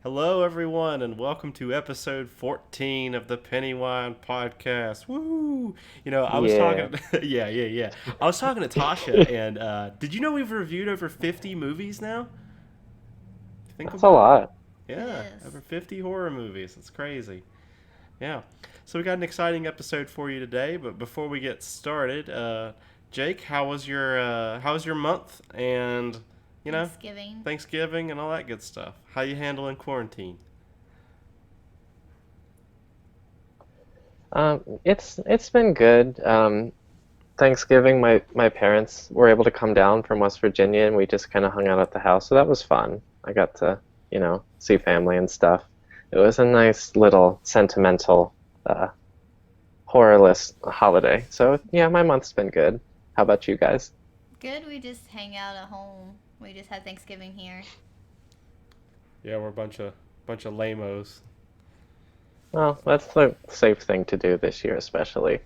Hello, everyone, and welcome to episode 14 of the Pennywine podcast. Woo! I was Yeah, talking, yeah. I was talking to Tasha, and did you know we've reviewed over 50 movies now? Think that's a about it. lot. It Yeah, over is. 50 horror movies. It's crazy. Yeah. So we got an exciting episode for you today, but before we get started, Jake, how was your month and you know Thanksgiving. Thanksgiving and all that good stuff? How you handling quarantine? It's been good. Thanksgiving, my parents were able to come down from West Virginia, and we just kind of hung out at the house, so that was fun. I got to, see family and stuff. It was a nice little sentimental, uh, horrorless holiday. So yeah, my month's been good. How about you guys? Good, we just hang out at home. We just had Thanksgiving here. Yeah, we're a bunch of lamos. Well, that's the safe thing to do this year, especially.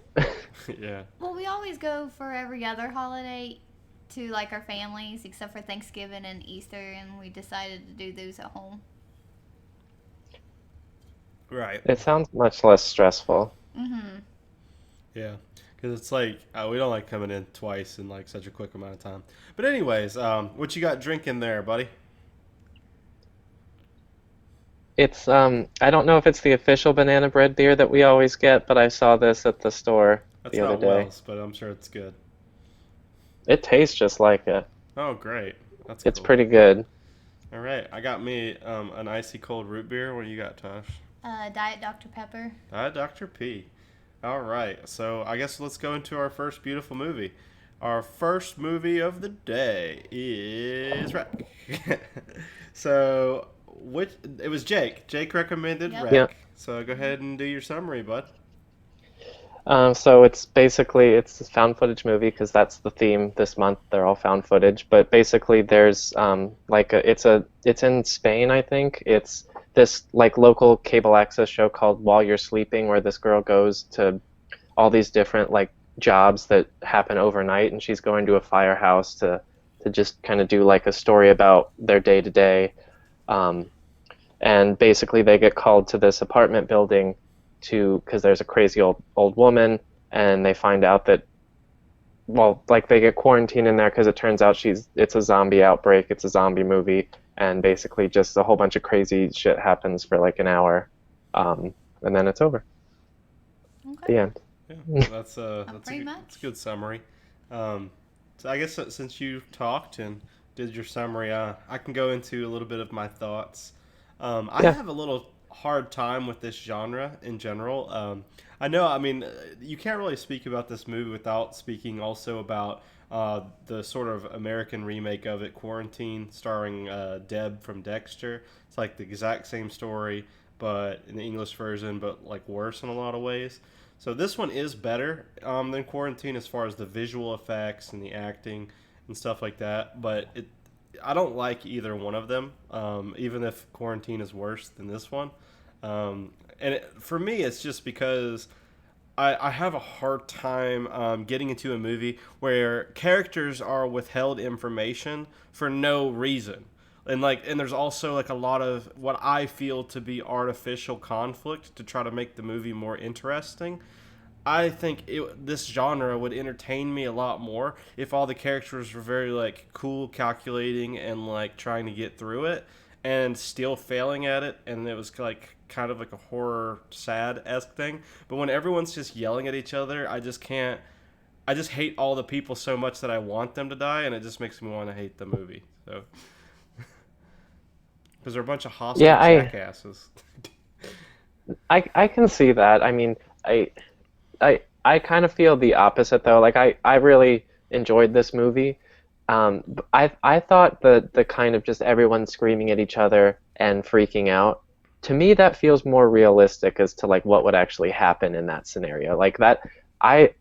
Yeah. Well, we always go for every other holiday to like our families except for Thanksgiving and Easter, and we decided to do those at home. Right. It sounds much less stressful. Mm-hmm. Yeah. Because it's like we don't like coming in twice in like such a quick amount of time. But anyways, what you got drinking there, buddy? It's I don't know if it's the official banana bread beer that we always get, but I saw this at the store That's the other not day. Wells, but I'm sure it's good. It tastes just like it. Oh, great. That's It's cool. pretty good. All right, I got me an icy cold root beer. What do you got, Tosh? Diet Dr. Pepper. Dr. P. All right, so I guess let's go into our first beautiful movie. Our first movie of the day is Wreck. So, which it was Jake. Jake recommended Yep. Yeah. Wreck. So go ahead and do your summary, bud. So it's basically it's a found footage movie because that's the theme this month. They're all found footage, but basically there's it's in Spain, I think. It's this like local cable access show called While You're Sleeping, where this girl goes to all these different like jobs that happen overnight, and she's going to a firehouse to just kind of do like a story about their day to day. Um, and basically they get called to this apartment building to because there's a crazy old woman, and they find out that well, like they get quarantined in there because it turns out she's it's a zombie outbreak, it's a zombie movie, and basically just a whole bunch of crazy shit happens for like an hour, and then it's over. Okay. The end. Yeah, that's a Pretty that's a much. good summary. Um, so I guess since you talked and did your summary, I can go into a little bit of my thoughts. I Yeah. have a little hard time with this genre in general. I know, I mean, you can't really speak about this movie without speaking also about the sort of American remake of it, Quarantine, starring Deb from Dexter. It's like the exact same story, but in the English version, but like worse in a lot of ways. So this one is better than Quarantine as far as the visual effects and the acting and stuff like that. But I don't like either one of them, even if Quarantine is worse than this one. For me, it's just because I have a hard time getting into a movie where characters are withheld information for no reason. And there's also like a lot of what I feel to be artificial conflict to try to make the movie more interesting. I think this genre would entertain me a lot more if all the characters were very like cool, calculating, and like trying to get through it, and still failing at it, and it was like kind of like a horror sad esque thing. But when everyone's just yelling at each other, I just can't. I just hate all the people so much that I want them to die, and it just makes me want to hate the movie. So because they're a bunch of hostile Yeah, jackasses. I can see that. I mean, I kind of feel the opposite though. Like I really enjoyed this movie. I thought the kind of just everyone screaming at each other and freaking out, to me that feels more realistic as to like what would actually happen in that scenario. Like that, I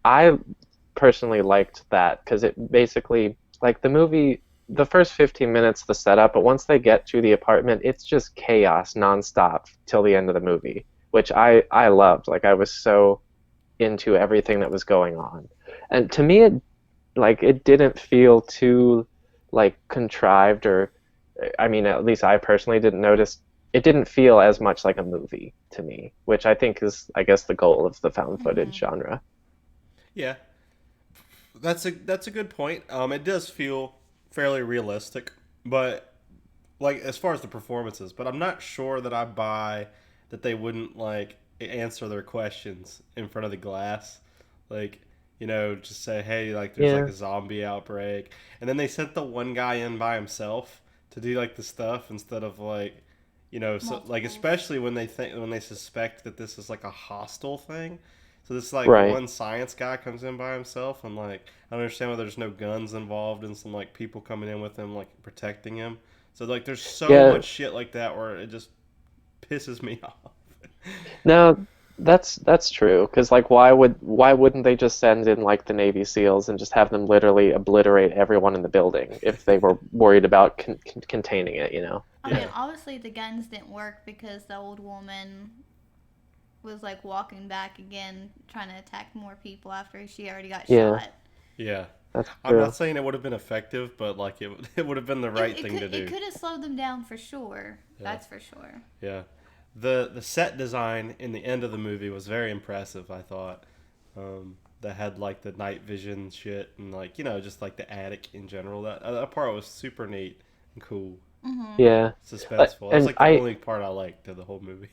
I personally liked that because it basically like the movie. The first 15 minutes, the setup, but once they get to the apartment, it's just chaos nonstop till the end of the movie, which I loved. Like I was so into everything that was going on. And to me, it didn't feel too like contrived or I mean, at least I personally didn't notice it didn't feel as much like a movie to me, which I think is, I guess, the goal of the found footage Hmm. genre. Yeah, that's a good point. It does feel fairly realistic, but like as far as the performances, but I'm not sure that I buy that they wouldn't like answer their questions in front of the glass, like just say, hey, like there's like Yeah. a zombie outbreak, and then they sent the one guy in by himself to do like the stuff instead of like, so like Multiples. especially when they suspect that this is like a hostile thing. So this like Right. one science guy comes in by himself, and like I don't understand why there's no guns involved and some like people coming in with him like protecting him. So like there's so Yeah. much shit like that where it just pisses me off. No, that's true. Because like, why wouldn't they just send in like the Navy SEALs and just have them literally obliterate everyone in the building if they were worried about containing it, you know? I mean, Yeah. obviously the guns didn't work because the old woman was like walking back again, trying to attack more people after she already got Yeah, shot. Yeah. that's I'm not true. saying it would have been effective, but like it would have been the It, right it thing could to it do. could have slowed them down for sure. Yeah. That's for sure. Yeah. The set design in the end of the movie was very impressive, I thought. That had like the night vision shit and like, just like the attic in general. That part was super neat and cool. Mhm. Yeah. Suspenseful. That was And like the only part I liked of the whole movie.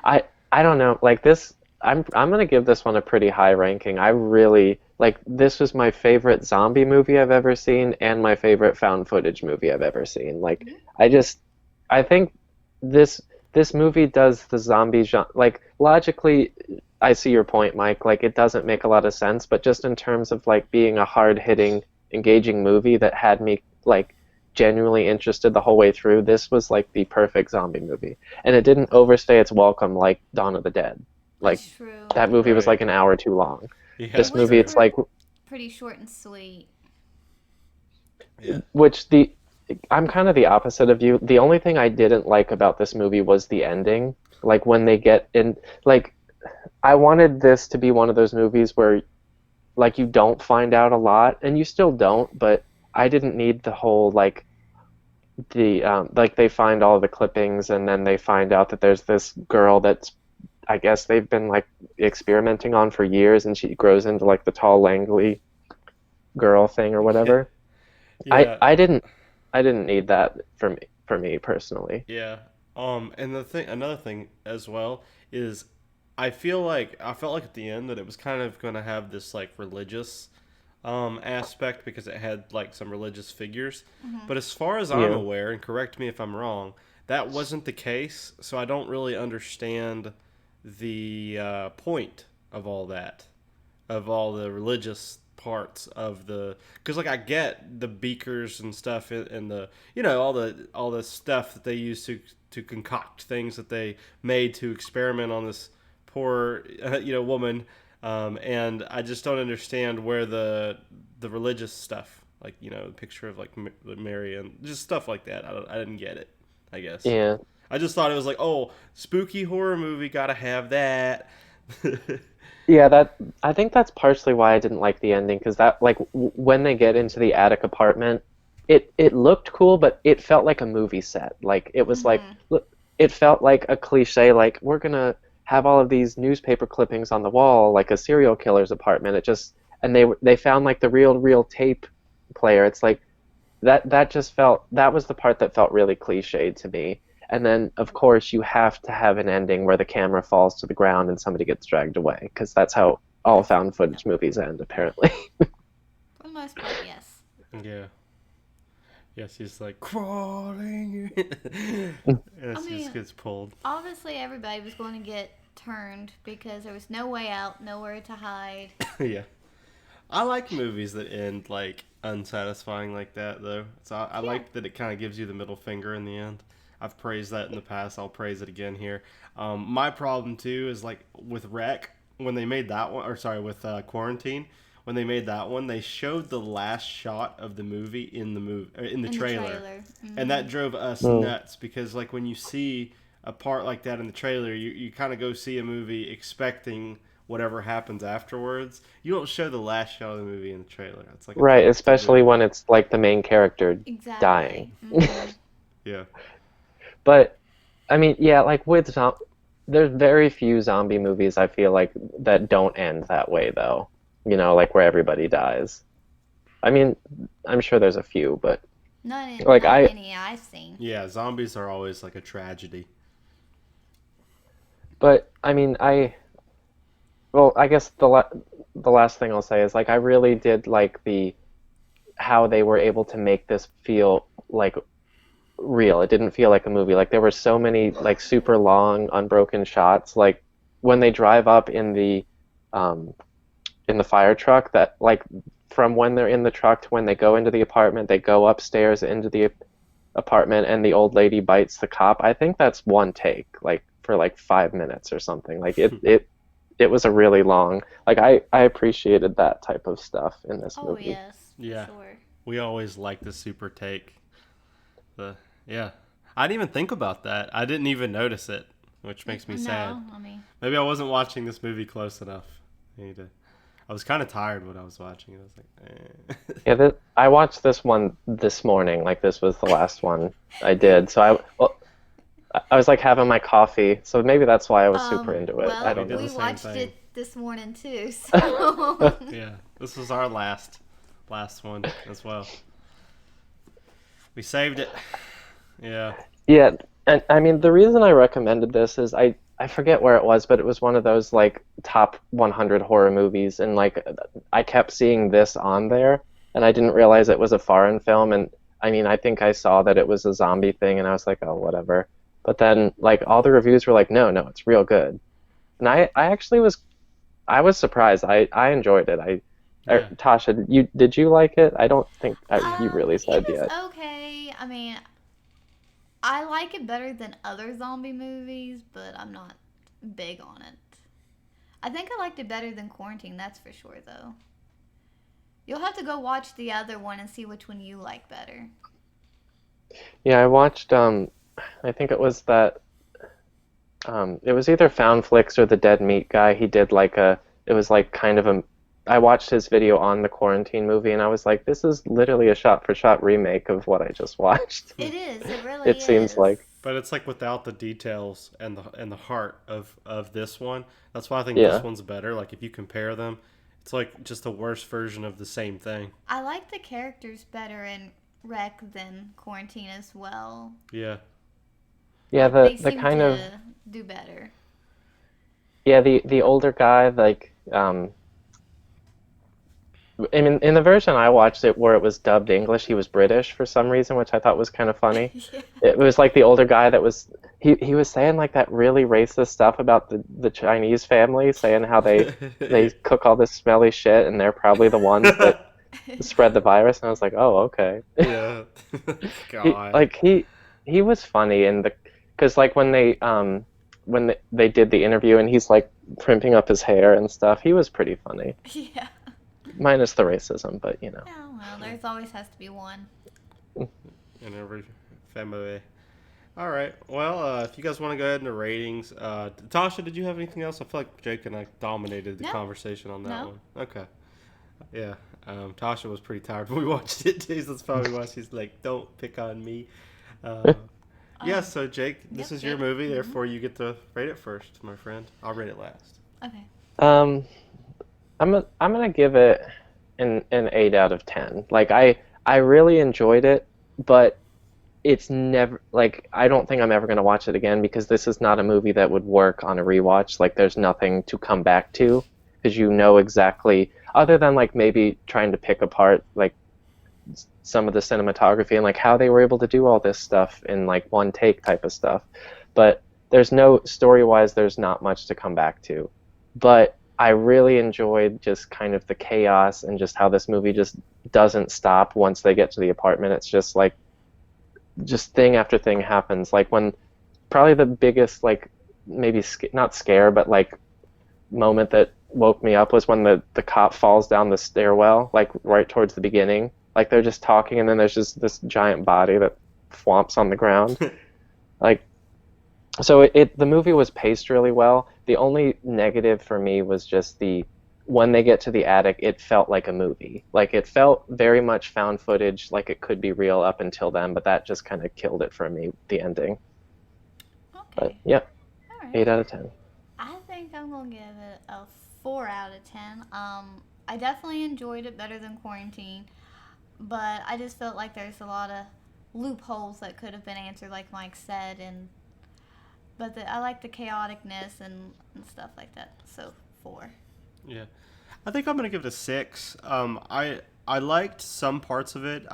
I I don't know. Like this, I'm gonna give this one a pretty high ranking. I really like this was my favorite zombie movie I've ever seen and my favorite found footage movie I've ever seen. Like Mhm. I just I think this this movie does the zombie genre like logically I see your point, Mike. Like it doesn't make a lot of sense, but just in terms of like being a hard-hitting, engaging movie that had me like genuinely interested the whole way through, this was like the perfect zombie movie. And it didn't overstay its welcome like Dawn of the Dead. Like That's true. that movie was Right. like an hour too long. It Yeah, This was movie, right. it's like pretty short and sweet. Yeah. which the I'm kind of the opposite of you. The only thing I didn't like about this movie was the ending. Like when they get in, like I wanted this to be one of those movies where like you don't find out a lot, and you still don't. But I didn't need the whole the like they find all the clippings, and then they find out that there's this girl that's I guess they've been like experimenting on for years, and she grows into like the tall, lanky girl thing or Yeah. whatever. I Yeah. I didn't I didn't need that for me personally. Yeah. And another thing as well is I felt like at the end that it was kind of going to have this like religious aspect because it had like some religious figures. Mhm. But as far as I'm Yeah. aware, and correct me if I'm wrong, that wasn't the case. So I don't really understand the point of all that, of all the religious parts of the, because like I get the beakers and stuff and the all the stuff that they use to concoct things that they made to experiment on this poor woman, and I just don't understand where the religious stuff, like the picture of like Mary and just stuff like that. I didn't get it, I guess. Yeah. I just thought it was like, oh, spooky horror movie, gotta have that. Yeah, that I think that's partially why I didn't like the ending because that like when they get into the attic apartment, it looked cool, but it felt like a movie set. Like it was like Mhm. look, it felt like a cliche. Like we're gonna have all of these newspaper clippings on the wall, like a serial killer's apartment. It just and they found like the real tape player. It's like that just felt that was the part that felt really cliched to me. And then of course you have to have an ending where the camera falls to the ground and somebody gets dragged away because that's how all found footage movies end apparently. For the most part, yes. Yeah. Yeah, she's like crawling. Yeah, I she just mean, gets pulled. obviously everybody was going to get turned because there was no way out, nowhere to hide. Yeah. I like movies that end like unsatisfying like that though. So I Yeah. like that it kind of gives you the middle finger in the end. I've praised that in the past. I'll praise it again here. My problem too is like with Wreck when they made that one, or sorry, with Quarantine when they made that one, they showed the last shot of the movie in the In the trailer, trailer. and Hmm. that drove us Mm, nuts because like when you see a part like that in the trailer, you kind of go see a movie expecting whatever happens afterwards. You don't show the last shot of the movie in the trailer. It's like a right, throwback to the especially movie. when it's like the main character dying. Exactly. Hmm. Yeah. But I mean, yeah, like there's very few zombie movies I feel like that don't end that way though. You know, like where everybody dies. I mean, I'm sure there's a few, but like Not I any I've seen. Yeah, zombies are always like a tragedy. but I mean, I guess the last thing I'll say is like I really did like the how they were able to make this feel like real. It didn't feel like a movie. Like there were so many like super long unbroken shots. Like when they drive up um in the fire truck, that like from when they're in the truck to when they go into the apartment, they go upstairs into the apartment and the old lady bites the cop. I think that's one take, like for like 5 minutes or something. Like it was a really long. Like I appreciated that type of stuff in this Oh movie. yes, for Yeah, sure. we always like the super take. The yeah, I didn't even think about that. I didn't even notice it, which makes me sad. No, I mean, Maybe I wasn't watching this movie close enough. I need to. I was kind of tired when I was watching it. I was like, Yeah, I watched this one this morning. Like this was the last one I did. So I was like having my coffee. So maybe that's why I was super into it. I well, We don't did know. the we same watched thing. it this morning too. So yeah, this was our last one as well. We saved it. Yeah. Yeah, and I mean the reason I recommended this is I forget where it was, but it was one of those like top 100 horror movies, and like I kept seeing this on there, and I didn't realize it was a foreign film, and I mean I think I saw that it was a zombie thing, and I was like, oh whatever. But then like all the reviews were like, no, no, it's real good, and I actually I was surprised. I enjoyed it. Yeah. Tasha, did you like it? I don't think you really it said was yet. okay. I mean, I like it better than other zombie movies, but I'm not big on it. I think I liked it better than Quarantine, that's for sure, though. You'll have to go watch the other one and see which one you like better. Yeah, I watched I think it was that it was either Found Flicks or the Dead Meat guy. He did like it was like kind of a I watched his video on the Quarantine movie and I was like, this is literally a shot for shot remake of what I just watched. It is. It really It seems is. like. But it's like without the details and the heart of this one. That's why I think this Yeah. one's better. Like if you compare them, it's like just a worse version of the same thing. I like the characters better in Rec than Quarantine as well. Yeah. Yeah, They the seem kind to of do better. yeah, the older guy like in the version I watched it where it was dubbed English, he was British for some reason, which I thought was kind of funny. Yeah. It was like the older guy that was he was saying like that really racist stuff about the Chinese family, saying how they cook all this smelly shit and they're probably the ones that spread the virus. And I was like, oh, okay. Yeah. He, God. like he was funny in the because like when they did the interview and he's like primping up his hair and stuff, he was pretty funny. Yeah. Minus the racism, but you know. Yeah, well, there's always has to be one. In every family. All right. Well, if you guys want to go ahead into ratings, Tasha, did you have anything else? I feel like Jake and I dominated the No. conversation on that No. one. Okay. Yeah. Tasha was pretty tired when we watched it too. So that's probably why she's like, "Don't pick on me." Yeah. So Jake, this Yep, is your Jake. movie. Therefore, you get to rate it first, my friend. I'll rate it last. Okay. Um, I'm gonna give it an 8 out of 10. Like I really enjoyed it, but it's never like I don't think I'm ever gonna watch it again because this is not a movie that would work on a rewatch. Like there's nothing to come back to because you know exactly other than like maybe trying to pick apart like some of the cinematography and like how they were able to do all this stuff in like one take type of stuff. But there's no story wise, there's not much to come back to. But I really enjoyed just kind of the chaos and just how this movie just doesn't stop once they get to the apartment. It's just like just thing after thing happens. Like when probably the biggest like maybe not scare but like moment that woke me up was when the cop falls down the stairwell like right towards the beginning. Like they're just talking and then there's just this giant body that flomps on the ground. Like so the movie was paced really well. The only negative for me was just when they get to the attic, it felt like a movie. Like it felt very much found footage, like it could be real up until then, but that just kind of killed it for me, the ending. But Okay. yeah, All right. 8 out of 10. I think I'm gonna give it a 4 out of 10. I definitely enjoyed it better than Quarantine, but I just felt like there's a lot of loopholes that could have been answered, like Mike said, and I like the chaoticness and stuff like that. So 4. Yeah. I think I'm gonna give it a 6. I liked some parts of it.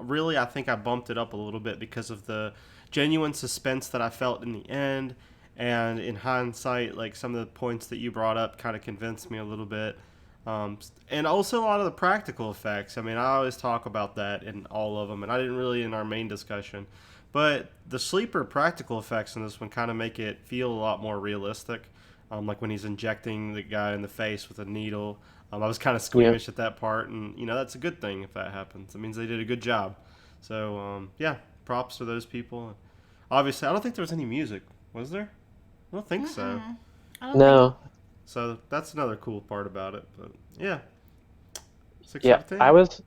Really, I think I bumped it up a little bit because of the genuine suspense that I felt in the end, and in hindsight, like some of the points that you brought up kind of convinced me a little bit. And also a lot of the practical effects. I mean, I always talk about that in all of them, and I didn't really in our main discussion. But the sleeper practical effects in this one kind of make it feel a lot more realistic. Like when he's injecting the guy in the face with a needle. I was kind of Yeah. squeamish at that part, and that's a good thing if that happens. It means they did a good job. So yeah, props to those people. Obviously, I don't think there was any music, was there? I don't think so. Mm-mm. I don't think. No. So that's another cool part about it. But yeah, six out Yeah, of I ten. was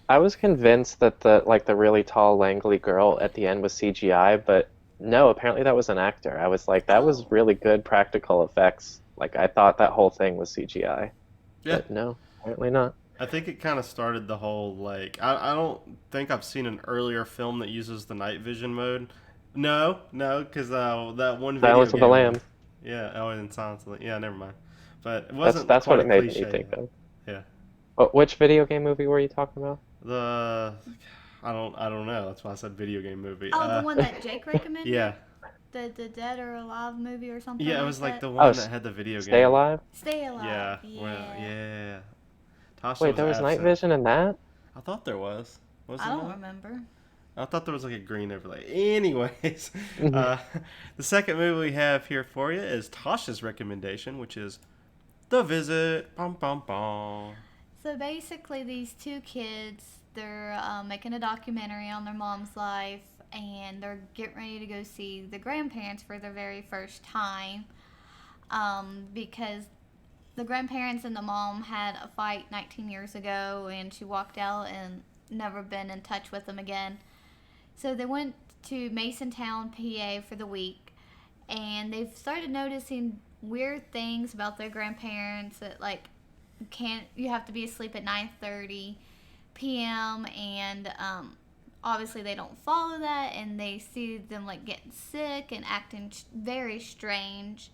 I was convinced that the really tall, langly girl at the end was CGI, but no, apparently that was an actor. I was like, that was Oh, really good practical effects. Like I thought that whole thing was CGI, Yeah, but no, apparently not. I think it kind of started the whole like I don't think I've seen an earlier film that uses the night vision mode. No, no, because that one video Silence of the game was Lambs. yeah. Oh, and Silence of the yeah. Never mind. But it That's wasn't that's what quite a it made me cliche think yet. of. Yeah. Which video game movie were you talking about? The I don't know. That's why I said video game movie. oh, the one that Jake Yeah. recommended, the Dead or Alive movie or something Yeah, it like was like that. the Oh, one that had the video Stay game. Alive. Stay Alive. Yeah. Well, Yeah. yeah. Tasha Wait, was there was night absent. vision in that? I thought there was. Was I there don't not? remember. I thought there was like a green overlay. Anyways, Hmm. uh, the second movie we have here for you is Tasha's recommendation, which is The Visit. Bum bum bum. So basically, these two kids, they're making a documentary on their mom's life, and they're getting ready to go see the grandparents for the very first time. Because the grandparents and the mom had a fight 19 years ago, and she walked out and never been in touch with them again. So they went to Masontown, PA for the week, and they've started noticing weird things about their grandparents that like can't you have to be asleep at 9:30 p.m. and obviously they don't follow that, and they see them like getting sick and acting very strange.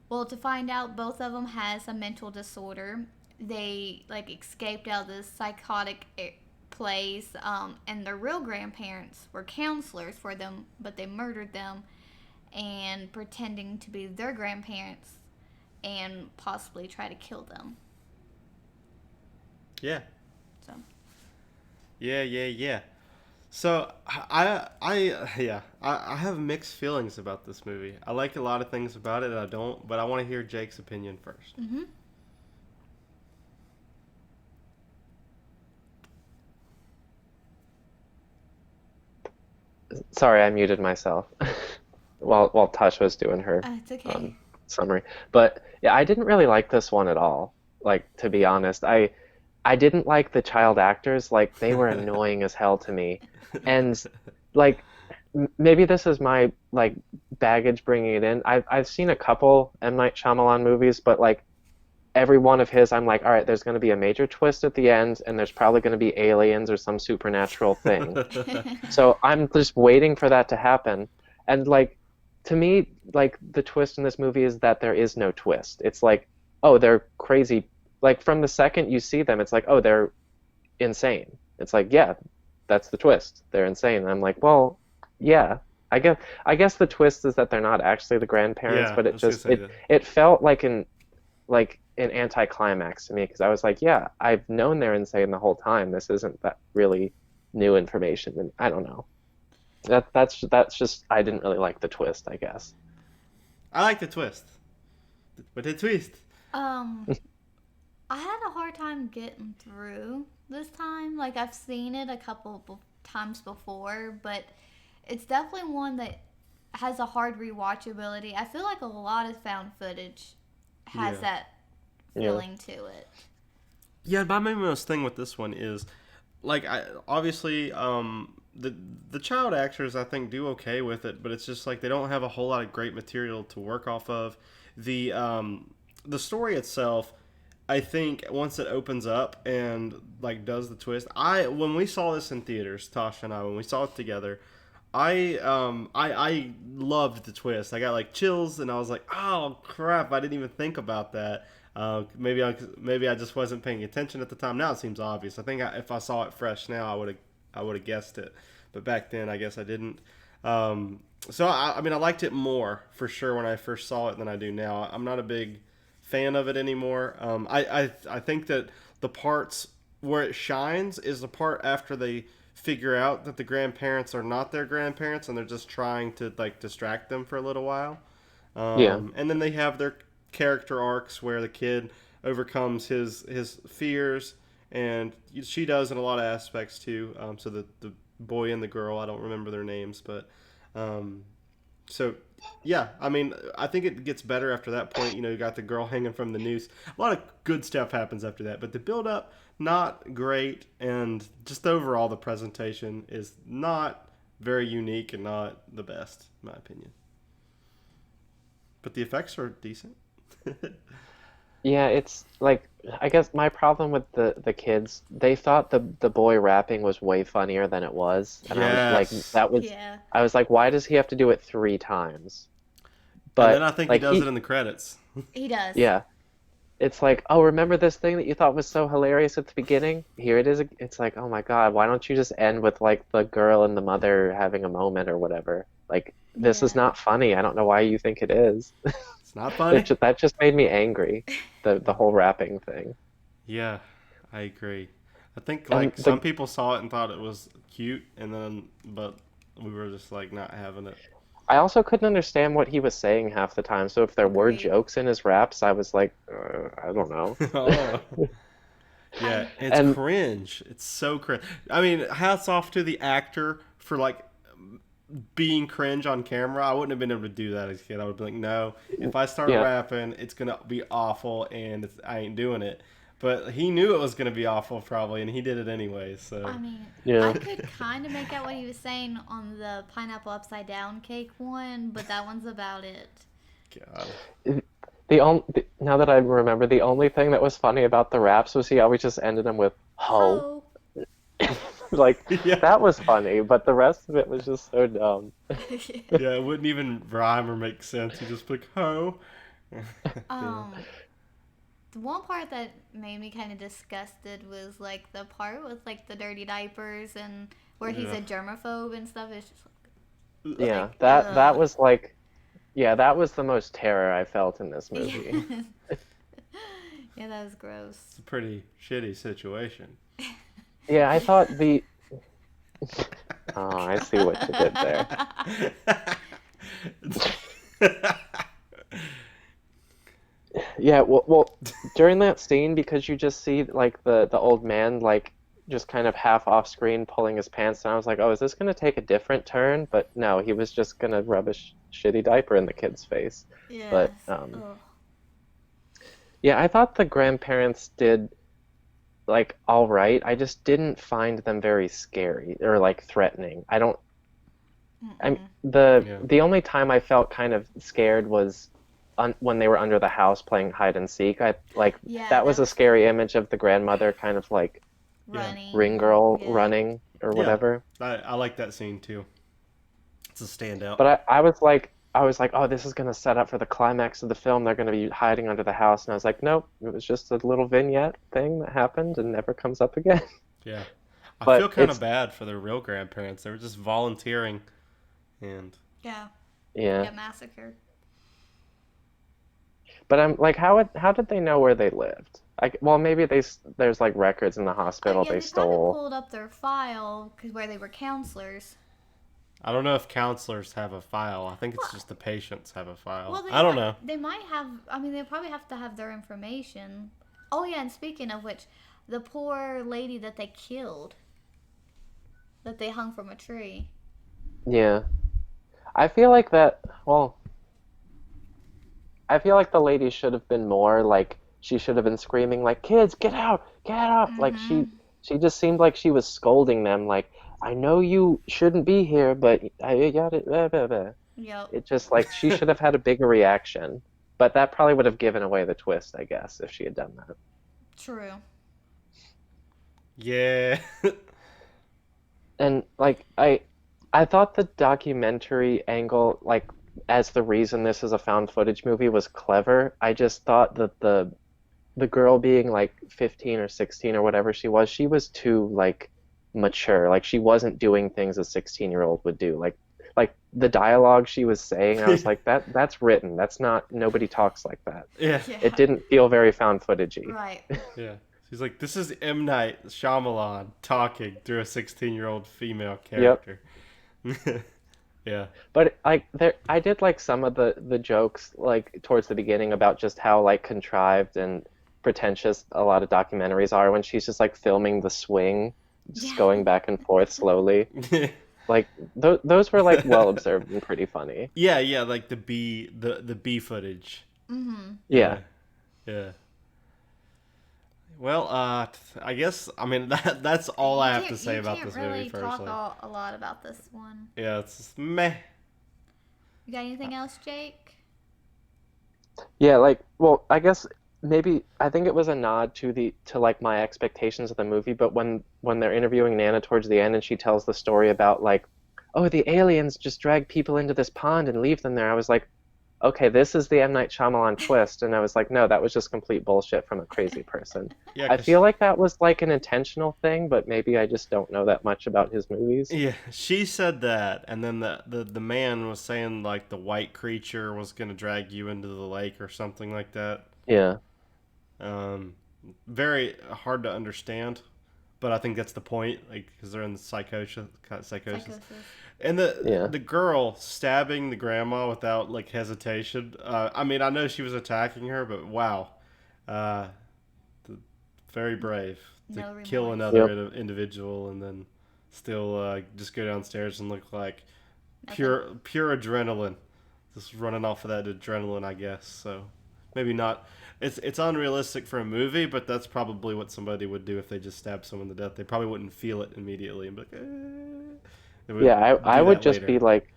Well, to find out both of them has a mental disorder. They like escaped out of this psychotic place, and their real grandparents were counselors for them, but they murdered them and pretending to be their grandparents and possibly try to kill them. Yeah. So Yeah, yeah, yeah. So I have mixed feelings about this movie. I like a lot of things about it, and I don't. But I want to hear Jake's opinion first. mm-hmm. Sorry, I muted myself while Tasha was doing her It's okay. um, summary. But yeah, I didn't really like this one at all. Like to be honest, I didn't like the child actors. Like they were annoying as hell to me, and like maybe this is my like baggage bringing it in. I've seen a couple M. Night Shyamalan movies, but like every one of his, I'm like, all right, there's going to be a major twist at the end, and there's probably going to be aliens or some supernatural thing. So I'm just waiting for that to happen. And like to me, like the twist in this movie is that there is no twist. It's like, oh, they're crazy. Like from the second you see them, it's like, oh, they're insane. It's like, yeah, that's the twist. They're insane. And I'm like, well, yeah. I guess the twist is that they're not actually the grandparents, Yeah, but I was gonna say that. it felt like an anticlimax to me because I was like, yeah, I've known they're insane the whole time. This isn't that really new information, and I don't know. That's just I didn't really like the twist, I guess. I like the twist, but the twist. um, I had a hard time getting through this time. Like I've seen it a couple times before, but it's definitely one that has a hard rewatchability. I feel like a lot of found footage has Yeah. that Yeah. feeling to it. Yeah, my main most thing with this one is like I obviously the the child actors I think do okay with it, but it's just like they don't have a whole lot of great material to work off of. The story itself, I think once it opens up and like does the twist, I when we saw this in theaters, Tosh and I, when we saw it together, I loved the twist. I got like chills, and I was like, oh crap, I didn't even think about that. Maybe I just wasn't paying attention at the time. Now it seems obvious. I think if I saw it fresh now, I would have guessed it, but back then I guess I didn't. So I mean I liked it more for sure when I first saw it than I do now. I'm not a big fan of it anymore. I think that the parts where it shines is the part after they figure out that the grandparents are not their grandparents and they're just trying to like distract them for a little while. Yeah. And then they have their character arcs where the kid overcomes his fears, and she does in a lot of aspects too. So the boy and the girl, I don't remember their names, but um, so yeah, I mean, I think it gets better after that point. You got the girl hanging from the noose. A lot of good stuff happens after that, but the build up not great, and just overall the presentation is not very unique and not the best, in my opinion. But the effects are decent. Yeah, it's like I guess my problem with the kids, they thought the boy rapping was way funnier than it was, and I was like Yes. that was Yeah. I was like, why does he have to do it 3 times? And then But I think he like does it in the credits. He does. yeah, it's like, oh, remember this thing that you thought was so hilarious at the beginning? Here it is. It's like, oh my God, why don't you just end with like the girl and the mother having a moment or whatever? Like this is Yeah. not funny. I don't know why you think it is. It's not funny. That just made me angry. The whole rapping thing. Yeah, I agree. I think And like some the people saw it and thought it was cute, and then but we were just like not having it. I also couldn't understand what he was saying half the time. So if there were Agreed. jokes in his raps, I was like, I don't know. Oh. Yeah, it's And cringe. It's so cringe. I mean, hats off to the actor for like being cringe on camera. I wouldn't have been able to do that as a kid. I would be like, no, if I start yeah, rapping, it's gonna be awful, and I ain't doing it. But he knew it was gonna be awful probably, and he did it anyway. So I mean, yeah. I could kind of make out what he was saying on the pineapple upside down cake one, but that one's about it. God, Now that I remember, the only thing that was funny about the raps was he always just ended them with ho. Oh. Like yeah, that was funny, but the rest of it was just so dumb. yeah, it wouldn't even rhyme or make sense. He just like ho. Yeah. um, the one part that made me kind of disgusted was like the part with like the dirty diapers and where he's Yeah. a germaphobe and stuff. It's just Yeah, like, that was like, yeah, that was the most terror I felt in this movie. Yeah, that was gross. It's a pretty shitty situation. Yeah, I thought the. Oh, I see what you did there. Yeah, well, during that scene, because you just see like the old man like just kind of half off screen pulling his pants down. I was like, oh, is this gonna take a different turn? But no, he was just gonna rub a shitty diaper in the kid's face. Yes. But yeah, I thought the grandparents did like all right. I just didn't find them very scary or like threatening. I don't. I'm Mm-mm. Yeah. the only time I felt kind of scared was when they were under the house playing hide and seek. I like Yeah, that was that a was scary image of the grandmother kind of like Yeah. running. ring girl Yeah. running or Yeah, whatever. I like that scene too. It's a standout. But I was like, oh, this is gonna set up for the climax of the film. They're gonna be hiding under the house, and I was like, nope, it was just a little vignette thing that happened and never comes up again. Yeah. I But feel kind it's of bad for their real grandparents. They were just volunteering, and Yeah. yeah. Get massacred. But I'm like, how did they know where they lived? Like, well, maybe there's like records in the hospital Yeah, they they probably stole. pulled up their file because where they were counselors. I don't know if counselors have a file. I think it's Well, just the patients have a file. well, I don't know. they might have. I mean, they probably have to have their information. Oh yeah, and speaking of which, the poor lady that they killed, that they hung from a tree. Yeah. I feel like that, well, I feel like the lady should have been more like she should have been screaming like, "Kids, get out! Get out!" Like Mm-hmm. She just seemed like she was scolding them, like, I know you shouldn't be here, but I got it. Blah, blah, blah. Yep. It just like she should have had a bigger reaction. But that probably would have given away the twist, I guess, if she had done that. True. Yeah. And like I thought the documentary angle, like as the reason this is a found footage movie, was clever. I just thought that the girl being like 15 or 16 or whatever she was too like mature. Like she wasn't doing things a 16-year-old would do. Like the dialogue she was saying, I was like, that's written. That's not, nobody talks like that. Yeah. It Yeah. didn't feel very found footagey. Right. Yeah. She's like, this is M. Night Shyamalan talking through a 16-year-old female Yep. character. Yeah. But like there, I did like some of the jokes like towards the beginning about just how like contrived and pretentious a lot of documentaries are when she's just like filming the swing, just Yeah. going back and forth slowly. Like those were like well observed and pretty funny. Yeah, yeah, like the B footage. Mm-hmm. Yeah. Yeah. Well, I guess I mean that's all I have to say about this movie. You can't really Personally, talk a lot about this one. yeah, it's just meh. You got anything else, Jake? Yeah, like well, I guess maybe I think it was a nod to like my expectations of the movie, but when they're interviewing Nana towards the end and she tells the story about like, oh, the aliens just drag people into this pond and leave them there. I was like, okay, this is the M. Night Shyamalan twist, and I was like, no, that was just complete bullshit from a crazy person. Yeah, I feel like that was like an intentional thing, but maybe I just don't know that much about his movies. yeah, she said that, and then the man was saying like the white creature was gonna drag you into the lake or something like that. Yeah. Um, very hard to understand, but I think that's the point, like because they're in the psychosis. Psychosis. And the Yeah. the girl stabbing the grandma without like hesitation. I mean, I know she was attacking her, but wow, uh, very brave to No kill remorse. another Yep. individual and then still just go downstairs and look like Nothing. pure adrenaline, just running off of that adrenaline, I guess. So maybe not. It's unrealistic for a movie, but that's probably what somebody would do if they just stabbed someone to death. They probably wouldn't feel it immediately and be like, eh. They would Yeah, I do would that just later. be like,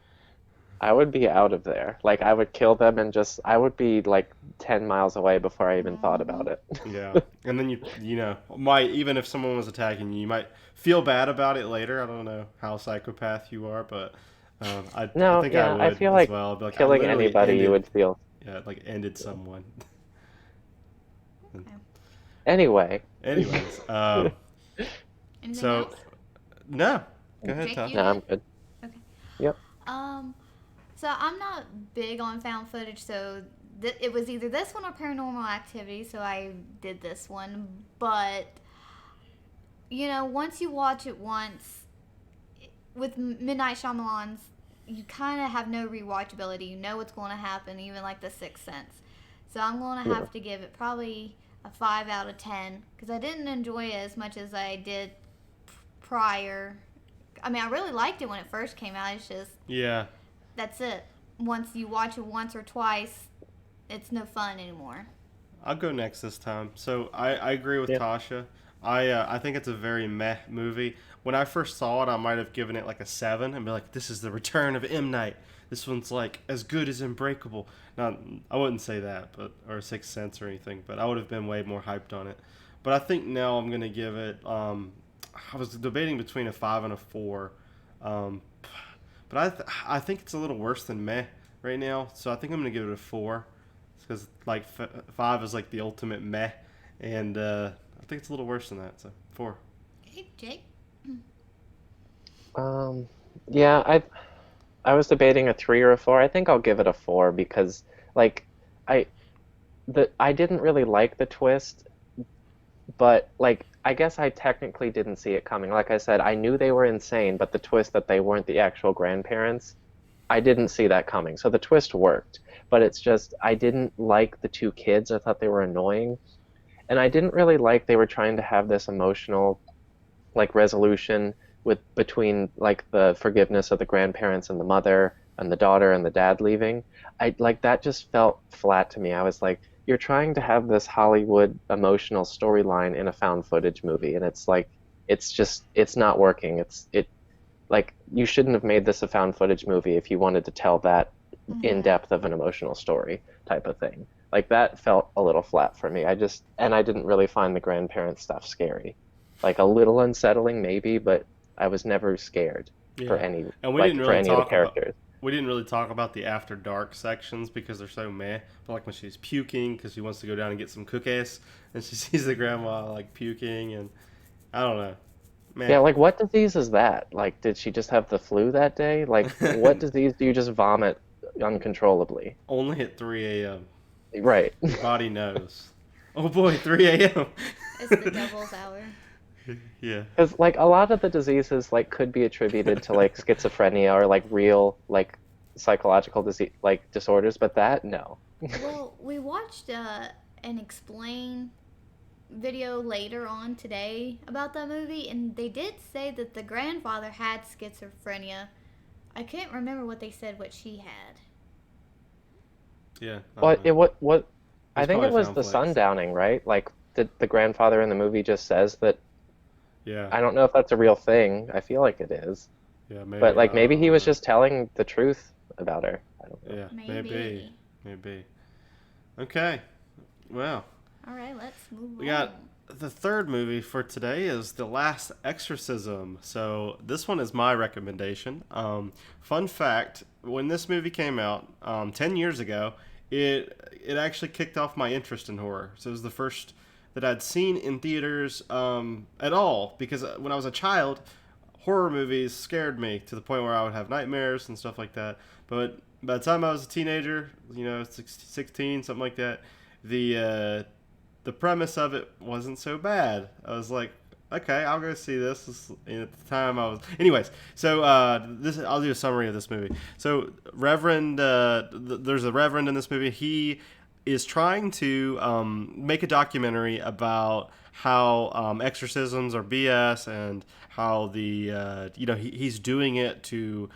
I would be out of there. Like I would kill them and just I would be like 10 miles away before I even thought about it. Yeah, and then you know might even if someone was attacking you, you might feel bad about it later. I don't know how psychopath you are, but I No, think I yeah, I would feel as like well. I'd be like, I killing literally anybody you would feel. yeah, like ended someone. Anyway, Anyways, Anything so else? no, go ahead, Jake, Tosh. you no, I'm good? good. Okay. Yep. So I'm not big on found footage, so it was either this one or Paranormal Activity, so I did this one. But you know, once you watch it once, with Midnight Shyamalan's, you kind of have no rewatchability. You know what's going to happen, even like The Sixth Sense. So I'm going to Yeah. have to give it probably a 5 out of 10 because I didn't enjoy it as much as I did prior. I mean, I really liked it when it first came out. It's just Yeah, that's it. Once you watch it once or twice, it's no fun anymore. I'll go next this time. So I agree with Yeah. Tasha. I think it's a very meh movie. When I first saw it, I might have given it like a 7 and be like, this is the return of M. Night. This one's like as good as Unbreakable. Now, I wouldn't say that, but or Sixth Sense or anything, but I would have been way more hyped on it. But I think now I'm gonna give it. I was debating between a 5 and a 4, um, but I think it's a little worse than meh right now. So I think I'm gonna give it a 4, because like 5 is like the ultimate meh, and I think it's a little worse than that. So 4. Hey, Jake. Yeah, I was debating a 3 or a 4. I think I'll give it a 4 because like I I didn't really like the twist, but like I guess I technically didn't see it coming. Like I said, I knew they were insane, but the twist that they weren't the actual grandparents, I didn't see that coming. So the twist worked, but it's just I didn't like the two kids. I thought they were annoying, and I didn't really like they were trying to have this emotional like resolution with between like the forgiveness of the grandparents and the mother and the daughter and the dad leaving. I like that just felt flat to me. I was like, you're trying to have this Hollywood emotional storyline in a found footage movie, and it's like it's not working. It like you shouldn't have made this a found footage movie if you wanted to tell that in Mm-hmm. depth of an emotional story type of thing. Like that felt a little flat for me. I didn't really find the grandparent stuff scary. Like a little unsettling maybe, but I was never scared for Yeah, any and for any of the characters. we didn't really talk about the after dark sections because they're so meh. But like when she's puking because she wants to go down and get some cookies, and she sees the grandma like puking, and I don't know, meh. Yeah, like what disease is that? Like did she just have the flu that day? Like what disease do you just vomit uncontrollably? Only at 3 a.m. Right. Your body knows. Oh boy, 3 a.m. It's the devil's hour. Yeah. Because like a lot of the diseases like could be attributed to like schizophrenia or like real like psychological disease like disorders, but that no. Well, we watched an explain video later on today about that movie, and they did say that the grandfather had schizophrenia. I can't remember what they said what she had. Yeah. I don't What know. it what I It's think probably it was the Flex. sundowning, right? Like the grandfather in the movie just says that Yeah. I don't know if that's a real thing. I feel like it is. Yeah. But Maybe. like maybe I he don't was know. just telling the truth about her. I don't know. Yeah. Maybe. Maybe. Maybe. Okay. Well, All right, let's move we on. got the third movie for today is The Last Exorcism. So this one is my recommendation. Fun fact: when this movie came out 10 years ago, it actually kicked off my interest in horror. So it was the first that I'd seen in theaters at all. Because when I was a child, horror movies scared me to the point where I would have nightmares and stuff like that. But by the time I was a teenager, 16, something like that, the the premise of it wasn't so bad. I was like, okay, I'll go see this. At the time, I was, anyways. So this, I'll do a summary of this movie. So there's a reverend in this movie. He is trying to make a documentary about how exorcisms are BS and how he's doing it to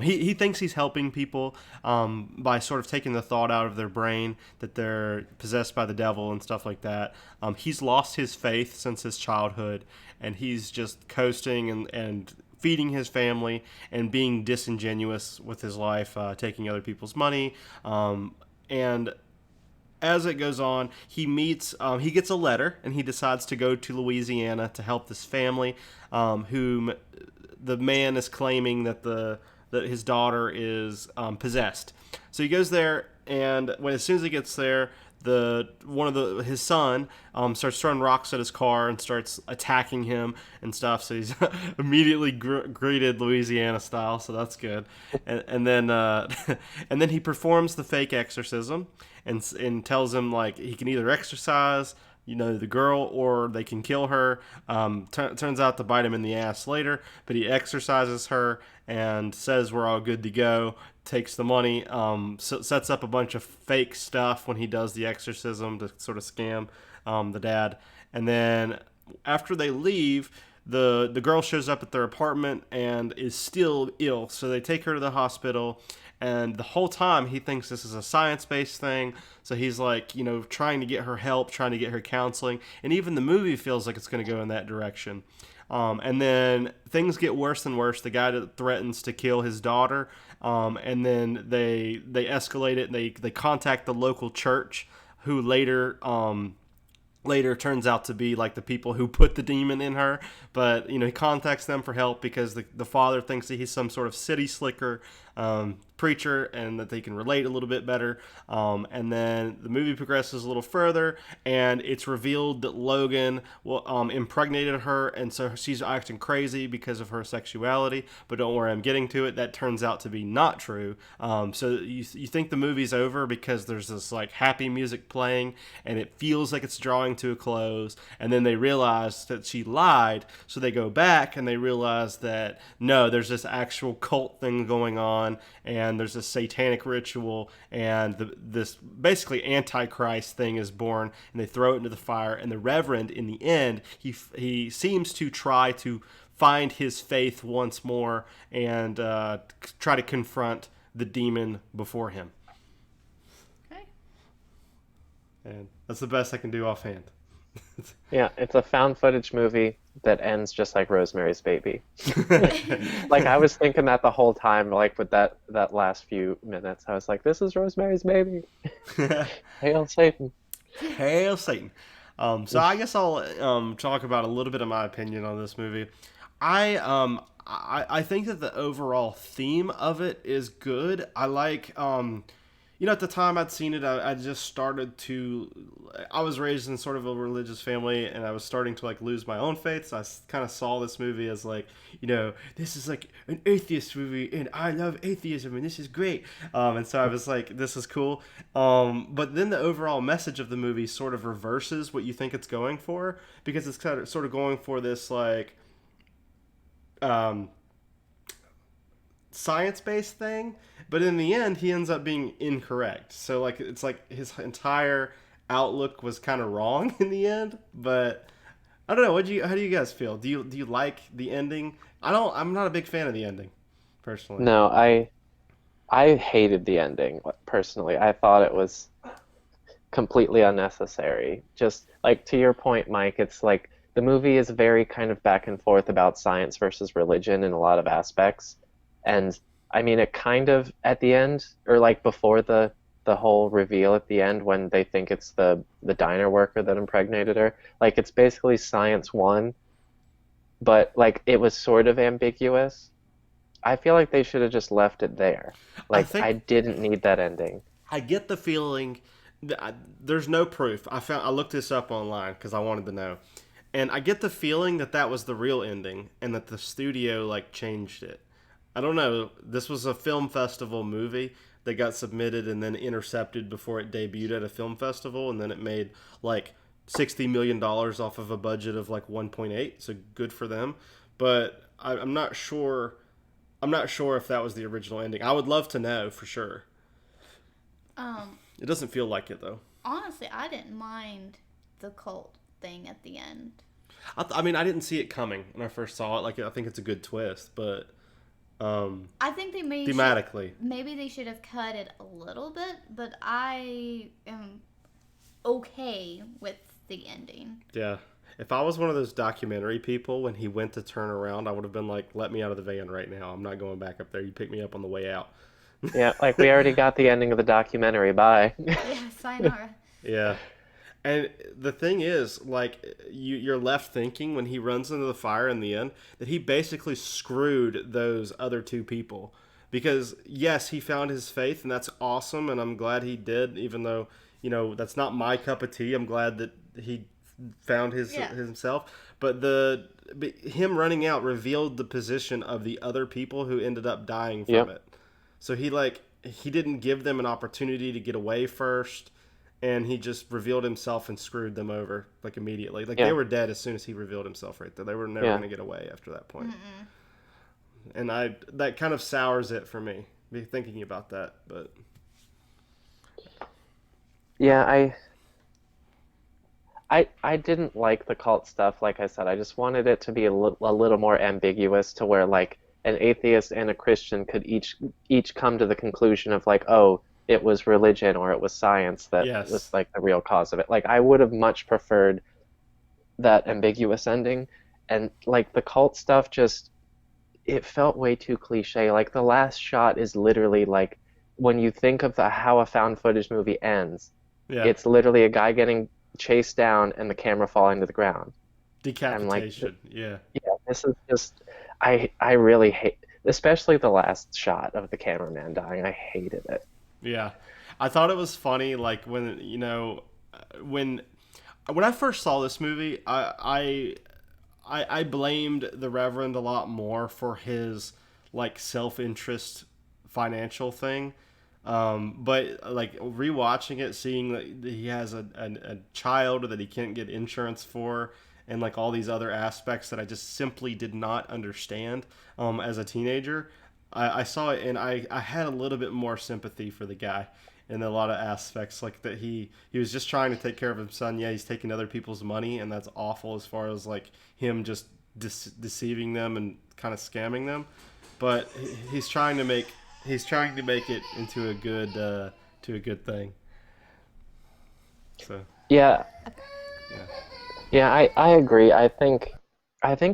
he thinks he's helping people by sort of taking the thought out of their brain that they're possessed by the devil and stuff like that. He's lost his faith since his childhood, and he's just coasting and feeding his family and being disingenuous with his life, taking other people's money. And as it goes on, he gets a letter, and he decides to go to Louisiana to help this family, whom the man is claiming that his daughter is possessed. So he goes there, and as soon as he gets there, his son starts throwing rocks at his car and starts attacking him and stuff. So he's immediately greeted Louisiana style. So that's good. And then and then he performs the fake exorcism and tells him like he can either exorcise the girl, or they can kill her. Turns out to bite him in the ass later, but he exorcises her and says we're all good to go. Takes the money, sets up a bunch of fake stuff when he does the exorcism to sort of scam the dad. And then after they leave, the girl shows up at their apartment and is still ill. So they take her to the hospital, and the whole time he thinks this is a science-based thing. So he's like, trying to get her help, trying to get her counseling, and even the movie feels like it's going to go in that direction. And then things get worse and worse. The guy that threatens to kill his daughter, and then they escalate it. And they contact the local church, who later turns out to be like the people who put the demon in her. But he contacts them for help because the father thinks that he's some sort of city slicker preacher, and that they can relate a little bit better. And then the movie progresses a little further, and it's revealed that Logan impregnated her, and so she's acting crazy because of her sexuality. But don't worry, I'm getting to it. That turns out to be not true. So you think the movie's over because there's this like happy music playing, and it feels like it's drawing to a close, and then they realize that she lied. So they go back and they realize that no, there's this actual cult thing going on, and there's a satanic ritual, and this basically antichrist thing is born, and they throw it into the fire. And the reverend, in the end, he seems to try to find his faith once more and try to confront the demon before him. Okay. And that's the best I can do offhand. Yeah, it's a found footage movie that ends just like Rosemary's Baby. Like I was thinking that the whole time, like with that last few minutes, I was like, "This is Rosemary's Baby." Hail Satan! Hail Satan. So I guess I'll talk about a little bit of my opinion on this movie. I think that the overall theme of it is good. I like at the time I'd seen it, I just started to. I was raised in sort of a religious family, and I was starting to like lose my own faith. So I kind of saw this movie as like, this is like an atheist movie, and I love atheism, and this is great. And so I was like, this is cool. But then the overall message of the movie sort of reverses what you think it's going for, because it's kind of sort of going for this like um, science-based thing, but in the end he ends up being incorrect. So like it's like his entire outlook was kind of wrong in the end. But I don't know, how do you guys feel? Do you like the ending? I'm not a big fan of the ending personally. No, I hated the ending personally. I thought it was completely unnecessary. Just like to your point, Mike, it's like the movie is very kind of back and forth about science versus religion in a lot of aspects. And I mean, it kind of at the end, or like before the whole reveal at the end when they think it's the diner worker that impregnated her, like it's basically science one, but like it was sort of ambiguous. I feel like they should have just left it there. I Like I think didn't need that ending. I get the feeling there's no proof. I looked this up online because I wanted to know, and I get the feeling that that was the real ending and that the studio like changed it. I don't know. This was a film festival movie that got submitted and then intercepted before it debuted at a film festival, and then it made like $60 million off of a budget of like 1.8. So good for them. But I'm not sure. I'm not sure if that was the original ending. I would love to know for sure. Um, It doesn't feel like it though. Honestly, I didn't mind the cult thing at the end. I mean, I didn't see it coming when I first saw it. Like, I think it's a good twist, but I think they thematically, maybe they should have cut it a little bit, but I am okay with the ending. yeah. If I was one of those documentary people, when he went to turn around, I would have been like, "Let me out of the van right now. I'm not going back up there. You pick me up on the way out." Yeah, like we already got the ending of the documentary. Bye. Yeah, sayonara. Yeah. And the thing is, like, you're left thinking when he runs into the fire in the end that he basically screwed those other two people. Because, yes, he found his faith, and that's awesome, and I'm glad he did, even though, that's not my cup of tea. I'm glad that he found Yeah. himself. But him running out revealed the position of the other people who ended up dying from Yep. it. So he didn't give them an opportunity to get away first, and he just revealed himself and screwed them over like immediately. Like they Yeah. were dead as soon as he revealed himself right there. They were never Yeah. going to get away after that point. And that kind of sours it for me. Be thinking about that, but Yeah, I didn't like the cult stuff, like I said. I just wanted it to be a little more ambiguous to where like an atheist and a Christian could each come to the conclusion of like, oh, it was religion or it was science that was yes, like the real cause of it. Like I would have much preferred that ambiguous ending. And like the cult stuff just it felt way too cliche. Like the last shot is literally like when you think of how a found footage movie ends, yeah, it's literally a guy getting chased down and the camera falling to the ground. I'm like, decapitation. Yeah, yeah, this is just I really hate, especially the last shot of the cameraman dying. I hated it. yeah. I thought it was funny, like when when I first saw this movie, I blamed the Reverend a lot more for his like self interest financial thing. But like rewatching it, seeing that he has a child that he can't get insurance for, and like all these other aspects that I just simply did not understand as a teenager, I saw it and I had a little bit more sympathy for the guy in a lot of aspects, like that he was just trying to take care of his son. Yeah, he's taking other people's money, and that's awful as far as like him just deceiving them and kind of scamming them. But he's trying to make it into a good to a good thing. So Yeah, yeah, Yeah, I agree. I think